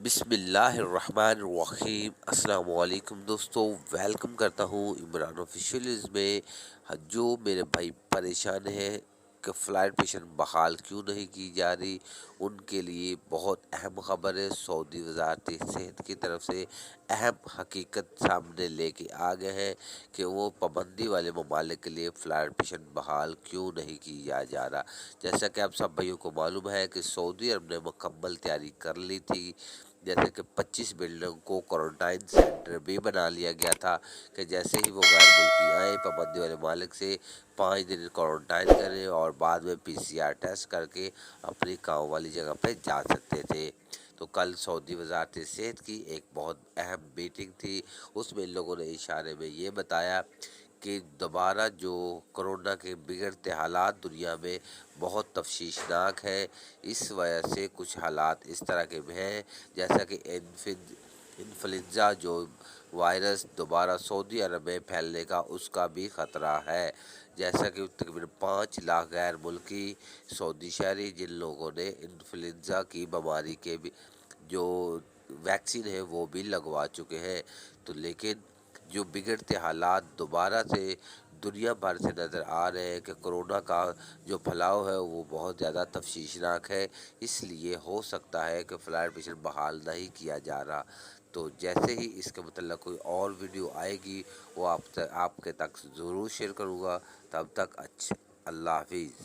بسم اللہ الرحمن الرحیم۔ السلام علیکم دوستو، ویلکم کرتا ہوں عمران آفیشیلز میں۔ جو میرے بھائی پریشان ہیں کہ فلائٹ مشن بحال کیوں نہیں کی جا رہی، ان کے لیے بہت اہم خبر ہے۔ سعودی وزارت صحت کی طرف سے اہم حقیقت سامنے لے کے آ گئے ہیں کہ وہ پابندی والے ممالک کے لیے فلائٹ مشن بحال کیوں نہیں کی جا رہا۔ جیسا کہ آپ سب بھائیوں کو معلوم ہے کہ سعودی عرب نے مکمل تیاری کر لی تھی، جیسے کہ 25 بلڈنگ کو کوارنٹائن سینٹر بھی بنا لیا گیا تھا کہ جیسے ہی وہ غیر ملکی آئے پابندی والے ممالک سے 5 دن کوارنٹائن کریں اور بعد میں PCR ٹیسٹ کر کے اپنی کام والی جگہ پہ جا سکتے تھے۔ تو کل سعودی وزارت صحت کی ایک بہت اہم میٹنگ تھی، اس میں ان لوگوں نے اشارے میں یہ بتایا کہ دوبارہ جو کرونا کے بگڑتے حالات دنیا میں بہت تشویشناک ہے۔ اس وجہ سے کچھ حالات اس طرح کے ہیں جیسا کہ انفلوئنزا جو وائرس دوبارہ سعودی عرب میں پھیلنے کا اس کا بھی خطرہ ہے، جیسا کہ تقریباً 5 لاکھ غیر ملکی سعودی شہری جن لوگوں نے انفلوئنزا کی بیماری کے بھی جو ویکسین ہے وہ بھی لگوا چکے ہیں۔ تو لیکن جو بگڑتے حالات دوبارہ سے دنیا بھر سے نظر آ رہے ہیں کہ کرونا کا جو پھیلاؤ ہے وہ بہت زیادہ تشویشناک ہے، اس لیے ہو سکتا ہے کہ فلائٹ مشن بحال نہیں کیا جا رہا۔ تو جیسے ہی اس کے متعلق کوئی اور ویڈیو آئے گی وہ آپ کے تک ضرور شیئر کروں گا۔ تب تک اللہ حافظ۔